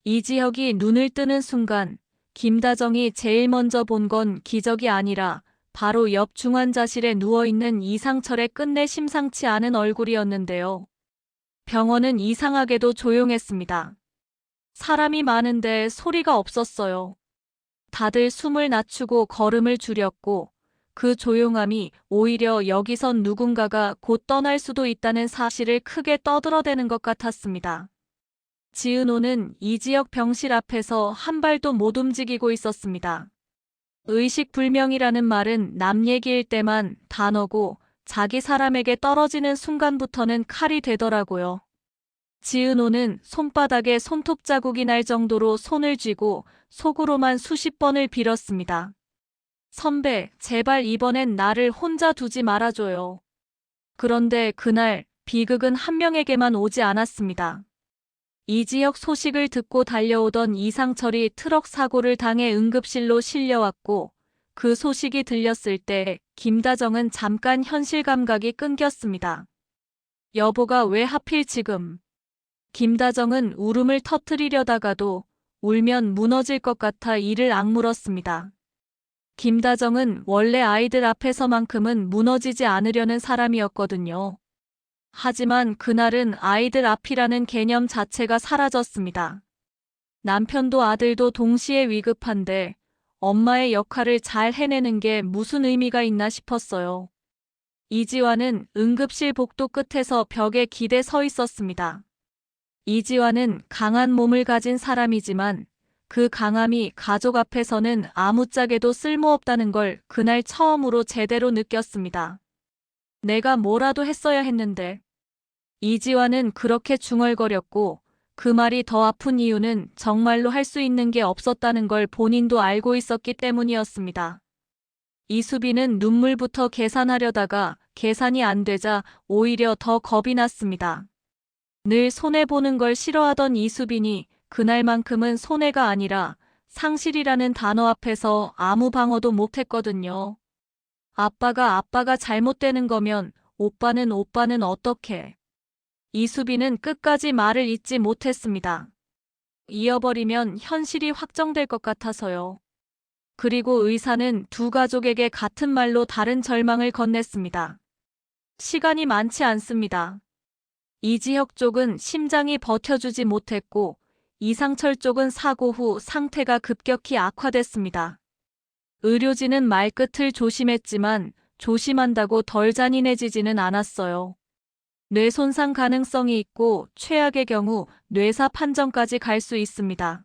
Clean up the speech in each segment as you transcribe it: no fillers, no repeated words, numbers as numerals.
이지혁이 눈을 뜨는 순간 김다정이 제일 먼저 본 건 기적이 아니라 바로 옆 중환자실에 누워있는 이상철의 끝내 심상치 않은 얼굴이었는데요. 병원은 이상하게도 조용했습니다. 사람이 많은데 소리가 없었어요. 다들 숨을 낮추고 걸음을 줄였고 그 조용함이 오히려 여기선 누군가가 곧 떠날 수도 있다는 사실을 크게 떠들어대는 것 같았습니다. 지은호는 이지혁 병실 앞에서 한 발도 못 움직이고 있었습니다. 의식불명이라는 말은 남 얘기일 때만 단어고 자기 사람에게 떨어지는 순간부터는 칼이 되더라고요. 지은호는 손바닥에 손톱 자국이 날 정도로 손을 쥐고 속으로만 수십 번을 빌었습니다. 선배, 제발 이번엔 나를 혼자 두지 말아줘요. 그런데 그날 비극은 한 명에게만 오지 않았습니다. 이지혁 소식을 듣고 달려오던 이상철이 트럭 사고를 당해 응급실로 실려왔고 그 소식이 들렸을 때 김다정은 잠깐 현실 감각이 끊겼습니다. 여보가 왜 하필 지금? 김다정은 울음을 터뜨리려다가도 울면 무너질 것 같아 이를 악물었습니다. 김다정은 원래 아이들 앞에서만큼은 무너지지 않으려는 사람이었거든요. 하지만 그날은 아이들 앞이라는 개념 자체가 사라졌습니다. 남편도 아들도 동시에 위급한데 엄마의 역할을 잘 해내는 게 무슨 의미가 있나 싶었어요. 이지환은 응급실 복도 끝에서 벽에 기대 서 있었습니다. 이지환은 강한 몸을 가진 사람이지만 그 강함이 가족 앞에서는 아무짝에도 쓸모없다는 걸 그날 처음으로 제대로 느꼈습니다. 내가 뭐라도 했어야 했는데. 이지환은 그렇게 중얼거렸고 그 말이 더 아픈 이유는 정말로 할 수 있는 게 없었다는 걸 본인도 알고 있었기 때문이었습니다. 이수빈은 눈물부터 계산하려다가 계산이 안 되자 오히려 더 겁이 났습니다. 늘 손해보는 걸 싫어하던 이수빈이 그날만큼은 손해가 아니라 상실이라는 단어 앞에서 아무 방어도 못했거든요. 아빠가 잘못되는 거면 오빠는 어떻게? 이수빈은 끝까지 말을 잇지 못했습니다. 이어버리면 현실이 확정될 것 같아서요. 그리고 의사는 두 가족에게 같은 말로 다른 절망을 건넸습니다. 시간이 많지 않습니다. 이지혁 쪽은 심장이 버텨주지 못했고 이상철 쪽은 사고 후 상태가 급격히 악화됐습니다. 의료진은 말끝을 조심했지만 조심한다고 덜 잔인해지지는 않았어요. 뇌 손상 가능성이 있고 최악의 경우 뇌사 판정까지 갈 수 있습니다.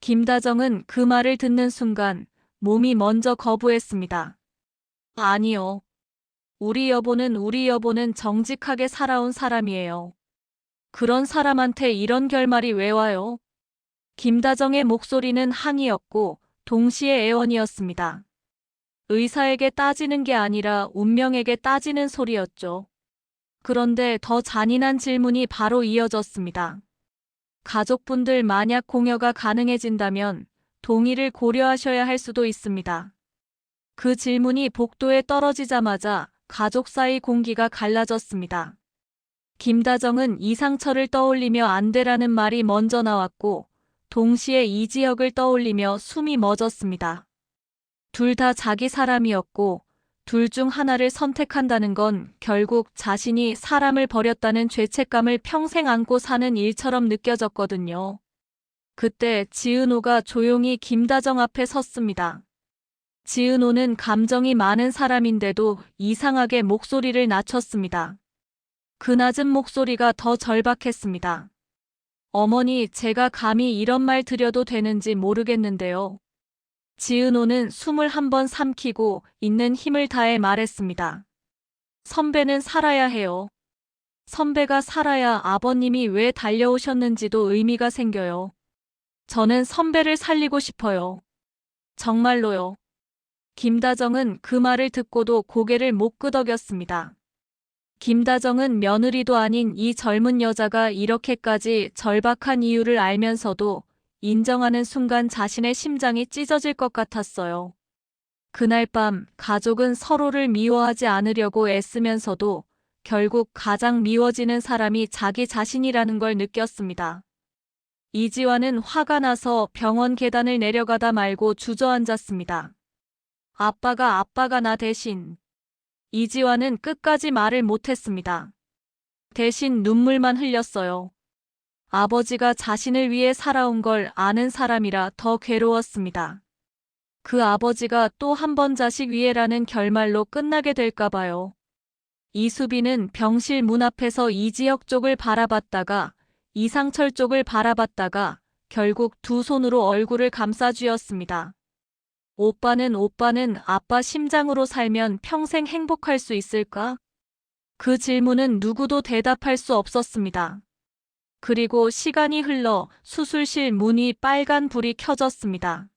김다정은 그 말을 듣는 순간 몸이 먼저 거부했습니다. 아니요. 우리 여보는 정직하게 살아온 사람이에요. 그런 사람한테 이런 결말이 왜 와요? 김다정의 목소리는 항의였고 동시에 애원이었습니다. 의사에게 따지는 게 아니라 운명에게 따지는 소리였죠. 그런데 더 잔인한 질문이 바로 이어졌습니다. 가족분들 만약 공여가 가능해진다면 동의를 고려하셔야 할 수도 있습니다. 그 질문이 복도에 떨어지자마자 가족 사이 공기가 갈라졌습니다. 김다정은 이상철을 떠올리며 안 되라는 말이 먼저 나왔고 동시에 이지혁을 떠올리며 숨이 멎었습니다. 둘 다 자기 사람이었고 둘 중 하나를 선택한다는 건 결국 자신이 사람을 버렸다는 죄책감을 평생 안고 사는 일처럼 느껴졌거든요. 그때 지은호가 조용히 김다정 앞에 섰습니다. 지은호는 감정이 많은 사람인데도 이상하게 목소리를 낮췄습니다. 그 낮은 목소리가 더 절박했습니다. 어머니, 제가 감히 이런 말 드려도 되는지 모르겠는데요. 지은호는 숨을 한 번 삼키고 있는 힘을 다해 말했습니다. 선배는 살아야 해요. 선배가 살아야 아버님이 왜 달려오셨는지도 의미가 생겨요. 저는 선배를 살리고 싶어요. 정말로요. 김다정은 그 말을 듣고도 고개를 못 끄덕였습니다. 김다정은 며느리도 아닌 이 젊은 여자가 이렇게까지 절박한 이유를 알면서도 인정하는 순간 자신의 심장이 찢어질 것 같았어요. 그날 밤 가족은 서로를 미워하지 않으려고 애쓰면서도 결국 가장 미워지는 사람이 자기 자신이라는 걸 느꼈습니다. 이지화는 화가 나서 병원 계단을 내려가다 말고 주저앉았습니다. 아빠가 나 대신. 이지화는 끝까지 말을 못했습니다. 대신 눈물만 흘렸어요. 아버지가 자신을 위해 살아온 걸 아는 사람이라 더 괴로웠습니다. 그 아버지가 또 한 번 자식 위해라는 결말로 끝나게 될까 봐요. 이수빈은 병실 문 앞에서 이지혁 쪽을 바라봤다가 이상철 쪽을 바라봤다가 결국 두 손으로 얼굴을 감싸쥐었습니다. 오빠는 아빠 심장으로 살면 평생 행복할 수 있을까? 그 질문은 누구도 대답할 수 없었습니다. 그리고 시간이 흘러 수술실 문이 빨간 불이 켜졌습니다.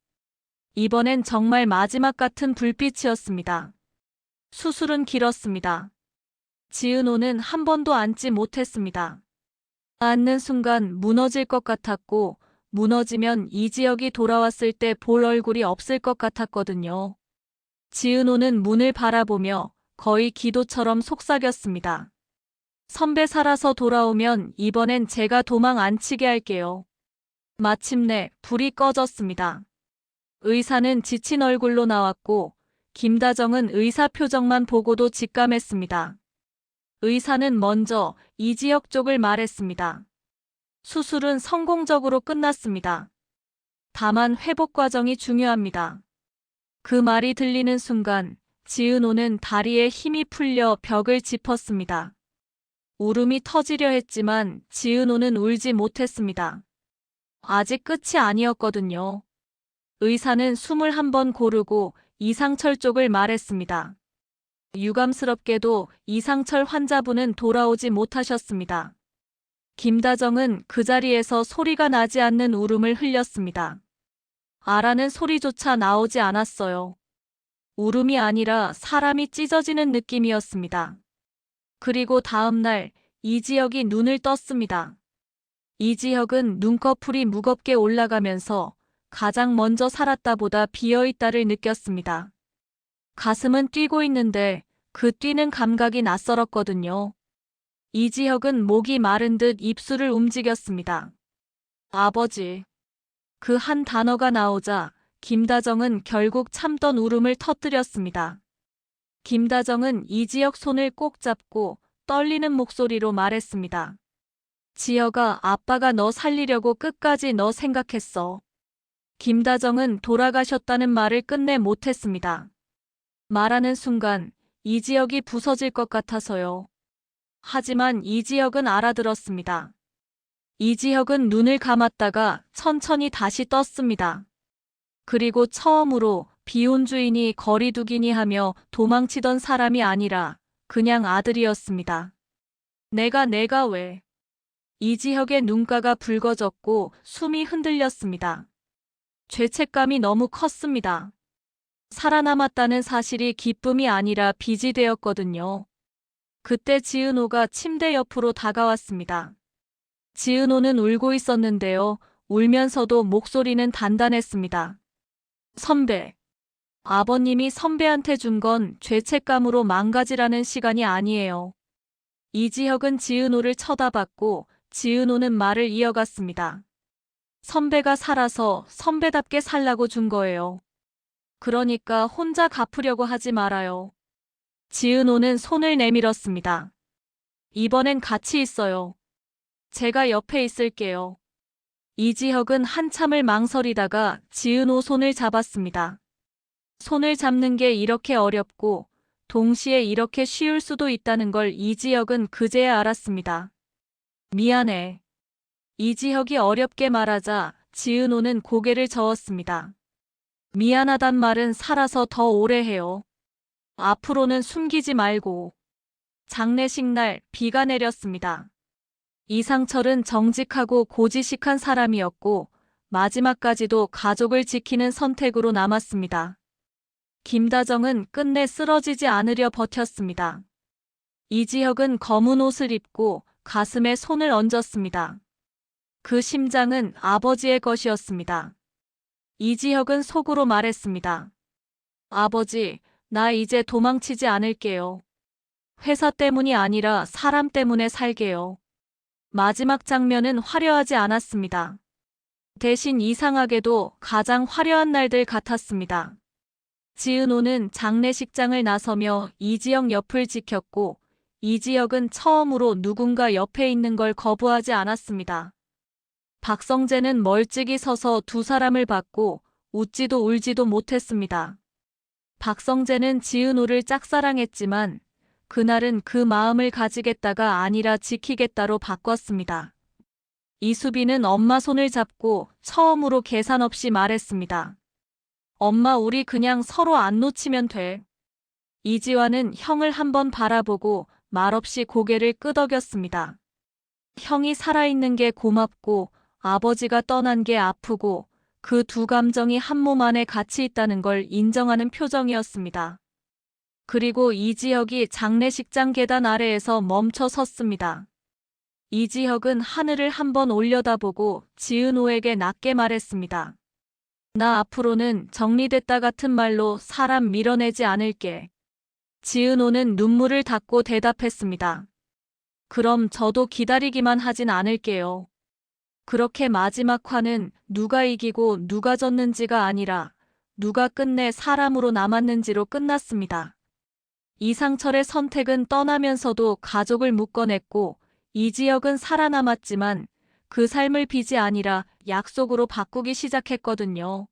이번엔 정말 마지막 같은 불빛이었습니다. 수술은 길었습니다. 지은호는 한 번도 앉지 못했습니다. 앉는 순간 무너질 것 같았고 무너지면 이지혁이 돌아왔을 때 볼 얼굴이 없을 것 같았거든요. 지은호는 문을 바라보며 거의 기도처럼 속삭였습니다. 선배 살아서 돌아오면 이번엔 제가 도망 안 치게 할게요. 마침내 불이 꺼졌습니다. 의사는 지친 얼굴로 나왔고 김다정은 의사 표정만 보고도 직감했습니다. 의사는 먼저 이지혁 쪽을 말했습니다. 수술은 성공적으로 끝났습니다. 다만 회복 과정이 중요합니다. 그 말이 들리는 순간 지은호는 다리에 힘이 풀려 벽을 짚었습니다. 울음이 터지려 했지만 지은호는 울지 못했습니다. 아직 끝이 아니었거든요. 의사는 숨을 한번 고르고 이상철 쪽을 말했습니다. 유감스럽게도 이상철 환자분은 돌아오지 못하셨습니다. 김다정은 그 자리에서 소리가 나지 않는 울음을 흘렸습니다. 아라는 소리조차 나오지 않았어요. 울음이 아니라 사람이 찢어지는 느낌이었습니다. 그리고 다음 날 이지혁이 눈을 떴습니다. 이지혁은 눈꺼풀이 무겁게 올라가면서 가장 먼저 살았다보다 비어있다를 느꼈습니다. 가슴은 뛰고 있는데 그 뛰는 감각이 낯설었거든요. 이지혁은 목이 마른 듯 입술을 움직였습니다. 아버지. 그 한 단어가 나오자 김다정은 결국 참던 울음을 터뜨렸습니다. 김다정은 이지혁 손을 꼭 잡고 떨리는 목소리로 말했습니다. 지혁아, 아빠가 너 살리려고 끝까지 너 생각했어. 김다정은 돌아가셨다는 말을 끝내 못했습니다. 말하는 순간 이지혁이 부서질 것 같아서요. 하지만 이지혁은 알아들었습니다. 이지혁은 눈을 감았다가 천천히 다시 떴습니다. 그리고 처음으로 비혼주의니 거리두기니 하며 도망치던 사람이 아니라 그냥 아들이었습니다. 내가 왜? 이지혁의 눈가가 붉어졌고 숨이 흔들렸습니다. 죄책감이 너무 컸습니다. 살아남았다는 사실이 기쁨이 아니라 빚이 되었거든요. 그때 지은호가 침대 옆으로 다가왔습니다. 지은호는 울고 있었는데요. 울면서도 목소리는 단단했습니다. 선배. 아버님이 선배한테 준 건 죄책감으로 망가지라는 시간이 아니에요. 이지혁은 지은호를 쳐다봤고 지은호는 말을 이어갔습니다. 선배가 살아서 선배답게 살라고 준 거예요. 그러니까 혼자 갚으려고 하지 말아요. 지은호는 손을 내밀었습니다. 이번엔 같이 있어요. 제가 옆에 있을게요. 이지혁은 한참을 망설이다가 지은호 손을 잡았습니다. 손을 잡는 게 이렇게 어렵고 동시에 이렇게 쉬울 수도 있다는 걸 이지혁은 그제야 알았습니다. 미안해. 이지혁이 어렵게 말하자 지은호는 고개를 저었습니다. 미안하단 말은 살아서 더 오래 해요. 앞으로는 숨기지 말고. 장례식 날 비가 내렸습니다. 이상철은 정직하고 고지식한 사람이었고 마지막까지도 가족을 지키는 선택으로 남았습니다. 김다정은 끝내 쓰러지지 않으려 버텼습니다. 이지혁은 검은 옷을 입고 가슴에 손을 얹었습니다. 그 심장은 아버지의 것이었습니다. 이지혁은 속으로 말했습니다. 아버지, 나 이제 도망치지 않을게요. 회사 때문이 아니라 사람 때문에 살게요. 마지막 장면은 화려하지 않았습니다. 대신 이상하게도 가장 화려한 날들 같았습니다. 지은호는 장례식장을 나서며 이지영 옆을 지켰고 이지혁은 처음으로 누군가 옆에 있는 걸 거부하지 않았습니다. 박성재는 멀찍이 서서 두 사람을 봤고 웃지도 울지도 못했습니다. 박성재는 지은호를 짝사랑했지만 그날은 그 마음을 가지겠다가 아니라 지키겠다로 바꿨습니다. 이수빈은 엄마 손을 잡고 처음으로 계산 없이 말했습니다. 엄마, 우리 그냥 서로 안 놓치면 돼. 이지환은 형을 한번 바라보고 말없이 고개를 끄덕였습니다. 형이 살아있는 게 고맙고 아버지가 떠난 게 아프고 그 두 감정이 한 몸 안에 같이 있다는 걸 인정하는 표정이었습니다. 그리고 이지혁이 장례식장 계단 아래에서 멈춰 섰습니다. 이지혁은 하늘을 한번 올려다보고 지은호에게 낮게 말했습니다. 나 앞으로는 정리됐다 같은 말로 사람 밀어내지 않을게. 지은호는 눈물을 닦고 대답했습니다. 그럼 저도 기다리기만 하진 않을게요. 그렇게 마지막 화는 누가 이기고 누가 졌는지가 아니라 누가 끝내 사람으로 남았는지로 끝났습니다. 이상철의 선택은 떠나면서도 가족을 묶어냈고 이지혁은 살아남았지만 그 삶을 빚이 아니라 약속으로 바꾸기 시작했거든요.